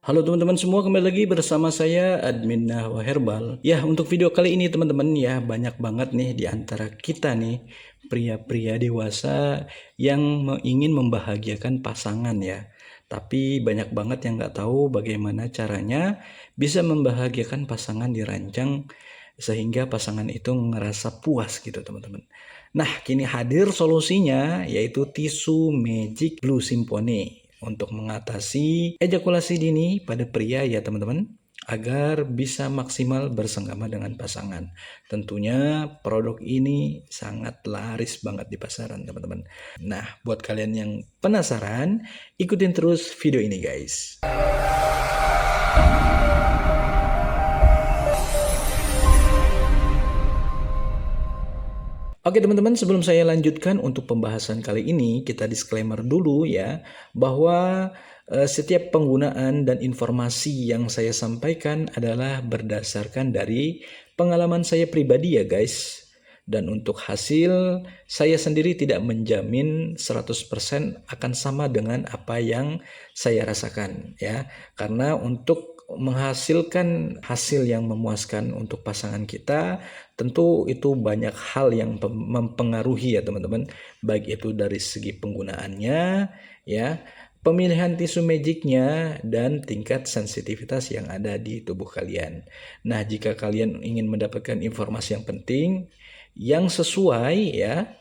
Halo teman-teman semua, kembali lagi bersama saya admin Nahwa Herbal. Ya, untuk video kali ini teman-teman ya, banyak banget nih di antara kita nih pria-pria dewasa yang ingin membahagiakan pasangan ya. Tapi banyak banget yang nggak tahu bagaimana caranya bisa membahagiakan pasangan dirancang sehingga pasangan itu ngerasa puas gitu teman-teman. Nah, kini hadir solusinya yaitu tisu Magic Blue Symphony untuk mengatasi ejakulasi dini pada pria ya teman-teman, agar bisa maksimal bersenggama dengan pasangan. Tentunya produk ini sangat laris banget di pasaran teman-teman. Nah, buat kalian yang penasaran, ikutin terus video ini guys. Oke teman-teman, sebelum saya lanjutkan untuk pembahasan kali ini, kita disclaimer dulu ya, bahwa setiap penggunaan dan informasi yang saya sampaikan adalah berdasarkan dari pengalaman saya pribadi ya guys. Dan untuk hasil, saya sendiri tidak menjamin 100% akan sama dengan apa yang saya rasakan ya. Karena untuk menghasilkan hasil yang memuaskan untuk pasangan kita, tentu itu banyak hal yang mempengaruhi ya teman-teman, baik itu dari segi penggunaannya ya, pemilihan tisu magicnya, dan tingkat sensitivitas yang ada di tubuh kalian. Nah, jika kalian ingin mendapatkan informasi yang penting yang sesuai ya,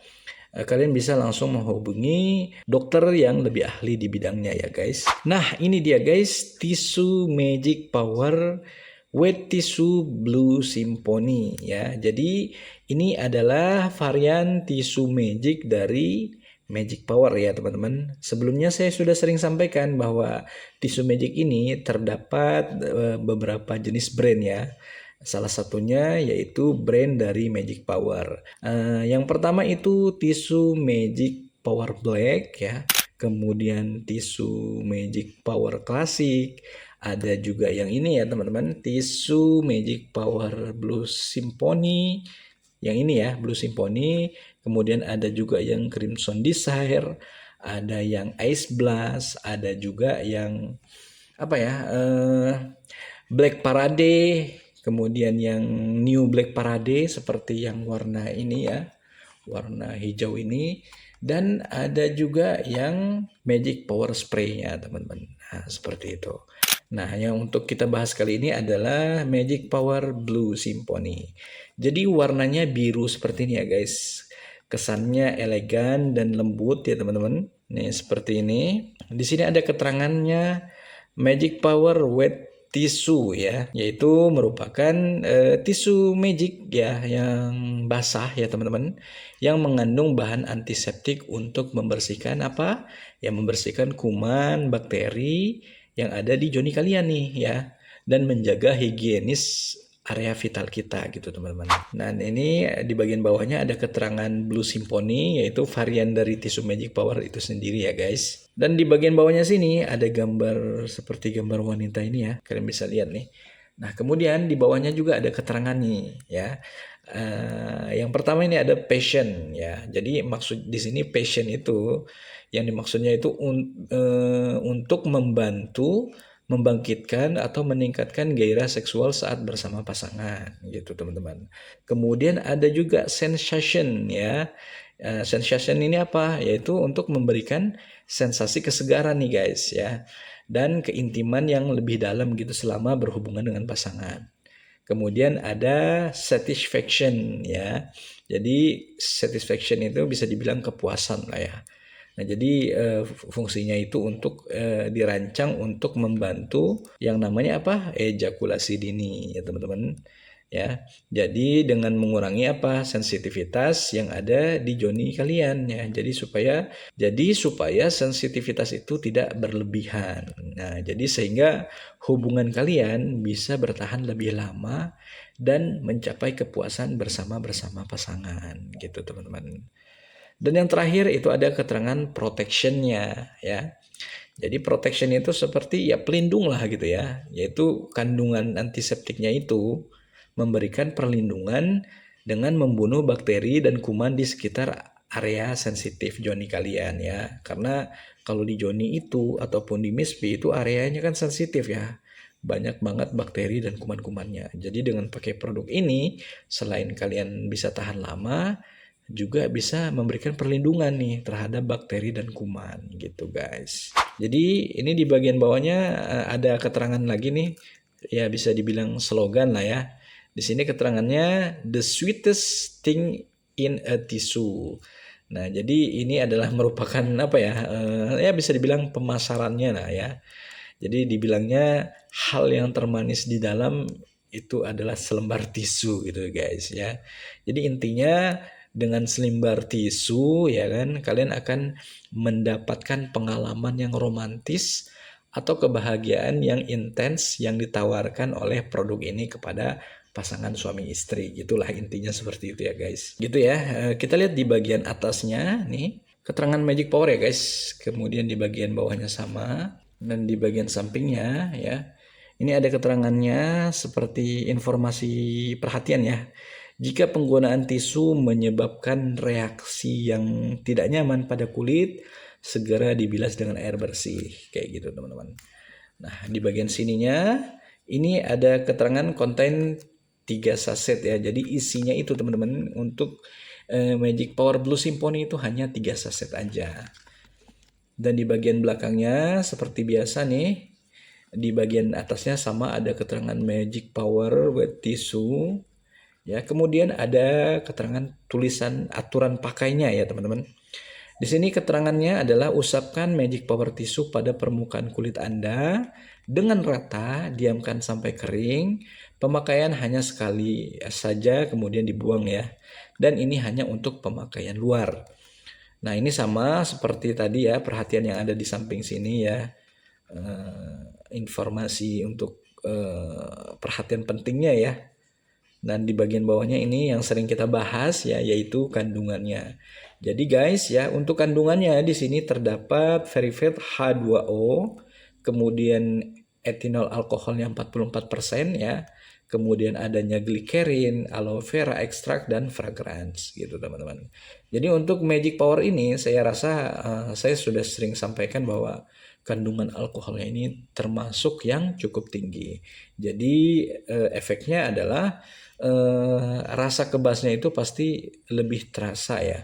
kalian bisa langsung menghubungi dokter yang lebih ahli di bidangnya ya guys. Nah, ini dia guys, tisu Magic Power Wet Tissue Blue Symphony ya. Jadi ini adalah varian tisu Magic dari Magic Power ya teman-teman. Sebelumnya saya sudah sering sampaikan bahwa tisu Magic ini terdapat beberapa jenis brand ya. Salah satunya yaitu brand dari Magic Power. Yang pertama itu tisu Magic Power Black ya. Kemudian tisu Magic Power Classic. Ada juga yang ini ya teman-teman, tisu Magic Power Blue Symphony. Yang ini ya, Blue Symphony. Kemudian ada juga yang Crimson Desire. Ada yang Ice Blast. Ada juga yang apa ya, Black Parade. Kemudian yang New Black Parade seperti yang warna ini ya, warna hijau ini. Dan ada juga yang Magic Power Spray-nya teman-teman. Nah, seperti itu. Nah, yang untuk kita bahas kali ini adalah Magic Power Blue Symphony. Jadi warnanya biru seperti ini ya guys. Kesannya elegan dan lembut ya teman-teman. Nih seperti ini. Di sini ada keterangannya Magic Power Wet Tisu ya, yaitu merupakan tisu magic ya yang basah ya teman-teman, yang mengandung bahan antiseptik untuk membersihkan apa? Ya, membersihkan kuman, bakteri yang ada di joni kalian nih ya, dan menjaga higienis area vital kita gitu teman-teman. Nah, ini di bagian bawahnya ada keterangan Blue Symphony, yaitu varian dari tisu Magic Power itu sendiri ya guys. Dan di bagian bawahnya sini ada gambar seperti gambar wanita ini ya, kalian bisa lihat nih. Nah, kemudian di bawahnya juga ada keterangan nih ya. Yang pertama ini ada passion ya. Jadi maksud di sini passion itu yang dimaksudnya itu untuk membantu membangkitkan atau meningkatkan gairah seksual saat bersama pasangan gitu teman-teman. Kemudian ada juga sensation ya. Sensation ini apa? Yaitu untuk memberikan sensasi kesegaran nih guys ya, dan keintiman yang lebih dalam gitu selama berhubungan dengan pasangan. Kemudian ada satisfaction ya. Jadi satisfaction itu bisa dibilang kepuasan lah ya. Nah, jadi fungsinya itu untuk dirancang untuk membantu yang namanya apa? Ejakulasi dini ya teman-teman. Ya. Jadi dengan mengurangi apa? Sensitivitas yang ada di joni kalian ya. Jadi supaya sensitivitas itu tidak berlebihan. Nah, jadi sehingga hubungan kalian bisa bertahan lebih lama dan mencapai kepuasan bersama pasangan gitu teman-teman. Dan yang terakhir itu ada keterangan protectionnya ya. Jadi protection itu seperti ya pelindung lah gitu ya, yaitu kandungan antiseptiknya itu memberikan perlindungan dengan membunuh bakteri dan kuman di sekitar area sensitif Joni kalian ya. Karena kalau di Joni itu ataupun di Mispi itu areanya kan sensitif ya. Banyak banget bakteri dan kuman-kumannya. Jadi dengan pakai produk ini, selain kalian bisa tahan lama, juga bisa memberikan perlindungan nih terhadap bakteri dan kuman gitu guys. Jadi ini di bagian bawahnya ada keterangan lagi nih, ya bisa dibilang slogan lah ya. Di sini keterangannya the sweetest thing in a tissue. Nah, jadi ini adalah merupakan apa ya? Ya bisa dibilang pemasarannya lah ya. Jadi dibilangnya hal yang termanis di dalam itu adalah selembar tisu gitu guys ya. Jadi intinya dengan selembar tisu ya kan kalian akan mendapatkan pengalaman yang romantis atau kebahagiaan yang intens yang ditawarkan oleh produk ini kepada pasangan suami istri. Gitulah intinya seperti itu ya guys. Gitu ya. Kita lihat di bagian atasnya nih keterangan Magic Power ya guys. Kemudian di bagian bawahnya sama dan di bagian sampingnya ya. Ini ada keterangannya seperti informasi perhatian ya. Jika penggunaan tisu menyebabkan reaksi yang tidak nyaman pada kulit, segera dibilas dengan air bersih. Kayak gitu teman-teman. Nah, di bagian sininya ini ada keterangan konten 3 saset ya. Jadi isinya itu teman-teman untuk Magic Power Blue Symphony itu hanya 3 saset aja. Dan di bagian belakangnya seperti biasa nih, di bagian atasnya sama ada keterangan Magic Power Wet Tissue. Ya, kemudian ada keterangan tulisan aturan pakainya ya teman-teman. Di sini keterangannya adalah usapkan Magic Power Tissue pada permukaan kulit Anda dengan rata, diamkan sampai kering. Pemakaian hanya sekali saja kemudian dibuang ya. Dan ini hanya untuk pemakaian luar. Nah, ini sama seperti tadi ya, perhatian yang ada di samping sini ya. Informasi untuk perhatian pentingnya ya. Dan di bagian bawahnya ini yang sering kita bahas ya, yaitu kandungannya. Jadi guys ya, untuk kandungannya di sini terdapat verified H2O, kemudian etinol alkoholnya 44% ya. Kemudian adanya glikerin, aloe vera ekstrak dan fragrance gitu teman-teman. Jadi untuk Magic Power ini saya rasa saya sudah sering sampaikan bahwa kandungan alkoholnya ini termasuk yang cukup tinggi. Jadi efeknya adalah rasa kebasnya itu pasti lebih terasa ya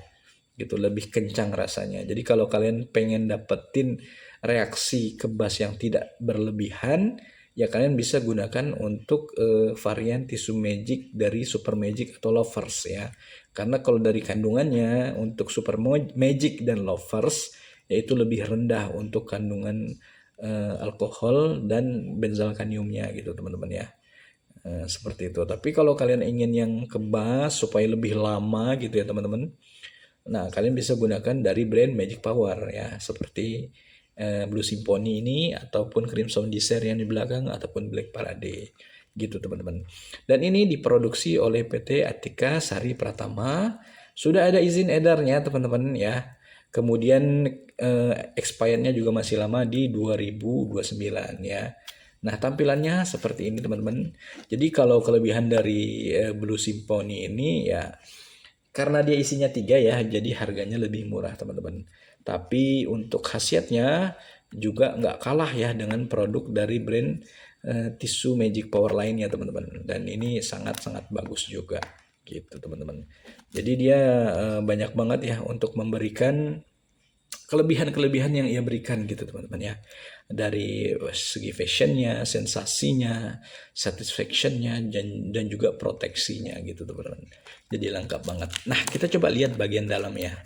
gitu, lebih kencang rasanya. Jadi kalau kalian pengen dapetin reaksi kebas yang tidak berlebihan ya kalian bisa gunakan untuk varian tisu magic dari Super Magic atau Lovers ya. Karena kalau dari kandungannya untuk Super Magic dan Lovers yaitu lebih rendah untuk kandungan alkohol dan benzalkaniumnya gitu teman-teman ya. Seperti itu. Tapi kalau kalian ingin yang kebas supaya lebih lama gitu ya teman-teman. Nah, kalian bisa gunakan dari brand Magic Power ya, seperti Blue Symphony ini ataupun Crimson Desire yang di belakang ataupun Black Parade gitu teman-teman. Dan ini diproduksi oleh PT Atika Sari Pratama. Sudah ada izin edarnya teman-teman ya. Kemudian expirednya juga masih lama di 2029 ya. Nah, tampilannya seperti ini teman-teman. Jadi kalau kelebihan dari Blue Symphony ini ya karena dia isinya 3 ya, jadi harganya lebih murah teman-teman. Tapi untuk khasiatnya juga nggak kalah ya dengan produk dari brand tisu Magic Power lainnya teman-teman. Dan ini sangat-sangat bagus juga gitu teman-teman. Jadi dia banyak banget ya untuk memberikan kelebihan-kelebihan yang ia berikan gitu teman-teman ya. Dari segi fashionnya, sensasinya, satisfactionnya, dan juga proteksinya gitu teman-teman. Jadi lengkap banget. Nah, kita coba lihat bagian dalam ya.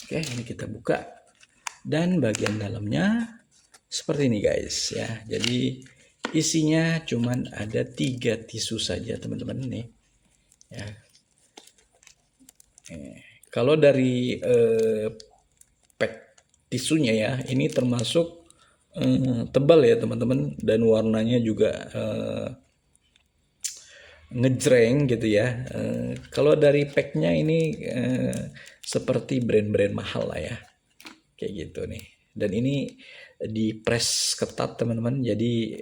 Oke, ini kita buka. Dan bagian dalamnya seperti ini guys ya. Jadi isinya cuman ada 3 tisu saja teman-teman nih. Ya. Kalau dari pack tisunya ya, ini termasuk tebal ya teman-teman dan warnanya juga ngejreng gitu ya. Kalau dari packnya ini seperti brand-brand mahal lah ya, kayak gitu nih. Dan ini di press ketat teman-teman, jadi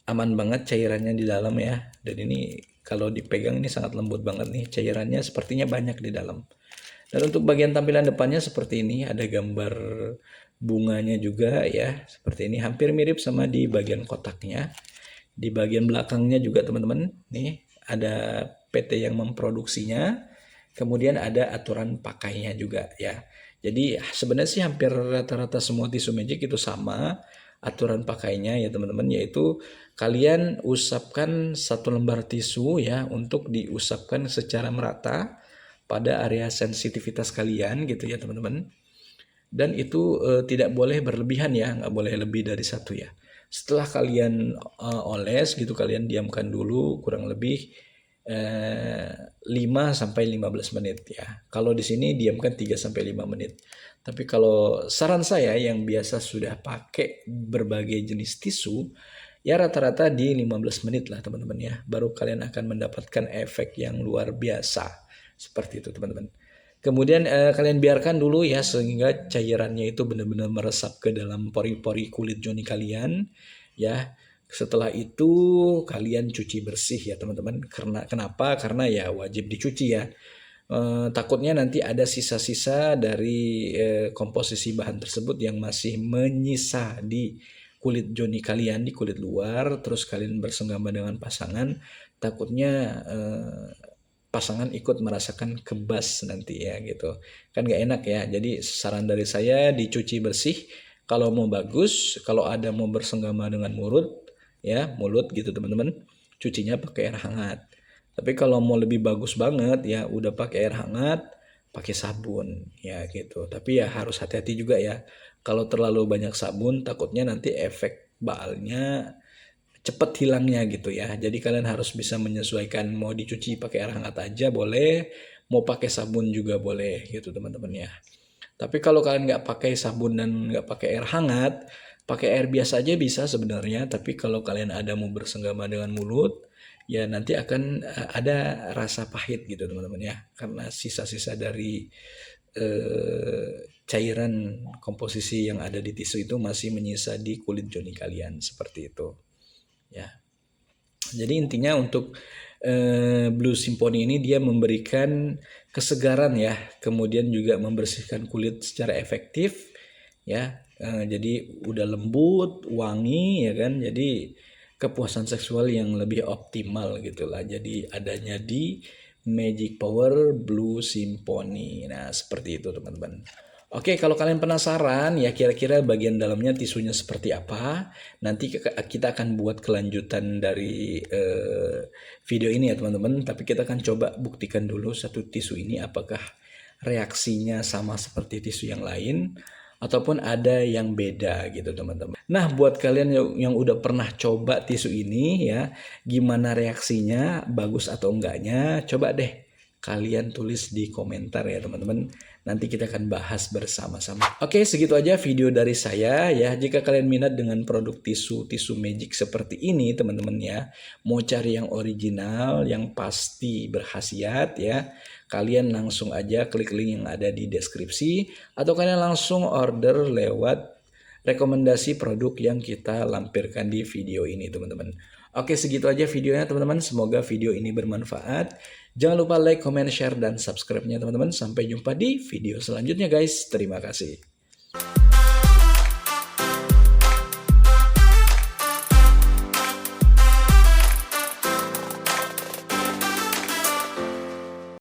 aman banget cairannya di dalam ya. Dan ini kalau dipegang ini sangat lembut banget nih, cairannya sepertinya banyak di dalam. Dan untuk bagian tampilan depannya seperti ini, ada gambar bunganya juga ya, seperti ini, hampir mirip sama di bagian kotaknya. Di bagian belakangnya juga teman-teman, nih ada PT yang memproduksinya, kemudian ada aturan pakainya juga ya. Jadi sebenarnya sih hampir rata-rata semua tisu magic itu sama aturan pakainya ya teman-teman, yaitu kalian usapkan satu lembar tisu ya untuk diusapkan secara merata pada area sensitivitas kalian gitu ya teman-teman. Dan itu tidak boleh berlebihan ya, nggak boleh lebih dari satu ya. Setelah kalian oles gitu, kalian diamkan dulu kurang lebih 5 sampai 15 menit ya. Kalau di sini diamkan 3 sampai 5 menit. Tapi kalau saran saya yang biasa sudah pakai berbagai jenis tisu, ya rata-rata di 15 menit lah teman-teman ya. Baru kalian akan mendapatkan efek yang luar biasa. Seperti itu teman-teman. Kemudian kalian biarkan dulu ya sehingga cairannya itu benar-benar meresap ke dalam pori-pori kulit joni kalian ya. Setelah itu kalian cuci bersih ya teman-teman. Kenapa? Karena ya wajib dicuci ya. Takutnya nanti ada sisa-sisa dari komposisi bahan tersebut yang masih menyisa di kulit joni kalian, di kulit luar, terus kalian bersenggama dengan pasangan, takutnya pasangan ikut merasakan kebas nanti ya gitu, kan gak enak ya. Jadi saran dari saya dicuci bersih kalau mau bagus. Kalau ada mau bersenggama dengan mulut ya, mulut gitu teman-teman, cucinya pakai air hangat. Tapi kalau mau lebih bagus banget ya udah pakai air hangat, pakai sabun ya gitu. Tapi ya harus hati-hati juga ya, kalau terlalu banyak sabun takutnya nanti efek baalnya cepet hilangnya gitu ya. Jadi kalian harus bisa menyesuaikan, mau dicuci pakai air hangat aja boleh, mau pakai sabun juga boleh gitu teman-teman ya. Tapi kalau kalian nggak pakai sabun dan nggak pakai air hangat, pakai air biasa aja bisa sebenarnya. Tapi kalau kalian ada mau bersenggama dengan mulut, ya nanti akan ada rasa pahit gitu teman-teman ya. Karena sisa-sisa dari cairan komposisi yang ada di tisu itu masih menyisa di kulit joni kalian seperti itu. Ya, jadi intinya untuk Blue Symphony ini dia memberikan kesegaran ya, kemudian juga membersihkan kulit secara efektif ya. Jadi udah lembut, wangi ya kan. Jadi kepuasan seksual yang lebih optimal gitulah. Jadi adanya di Magic Power Blue Symphony. Nah, seperti itu teman-teman. Oke, kalau kalian penasaran ya kira-kira bagian dalamnya tisunya seperti apa, nanti kita akan buat kelanjutan dari video ini ya teman-teman. Tapi kita akan coba buktikan dulu satu tisu ini apakah reaksinya sama seperti tisu yang lain ataupun ada yang beda gitu teman-teman. Nah, buat kalian yang udah pernah coba tisu ini ya, gimana reaksinya, bagus atau enggaknya, coba deh kalian tulis di komentar ya teman-teman. Nanti kita akan bahas bersama-sama. Oke, segitu aja video dari saya ya. Jika kalian minat dengan produk tisu magic seperti ini teman-teman ya, mau cari yang original, yang pasti berkhasiat ya, kalian langsung aja klik link yang ada di deskripsi, atau kalian langsung order lewat rekomendasi produk yang kita lampirkan di video ini teman-teman. Oke, segitu aja videonya teman-teman. Semoga video ini bermanfaat. Jangan lupa like, comment, share, dan subscribe-nya teman-teman. Sampai jumpa di video selanjutnya guys. Terima kasih.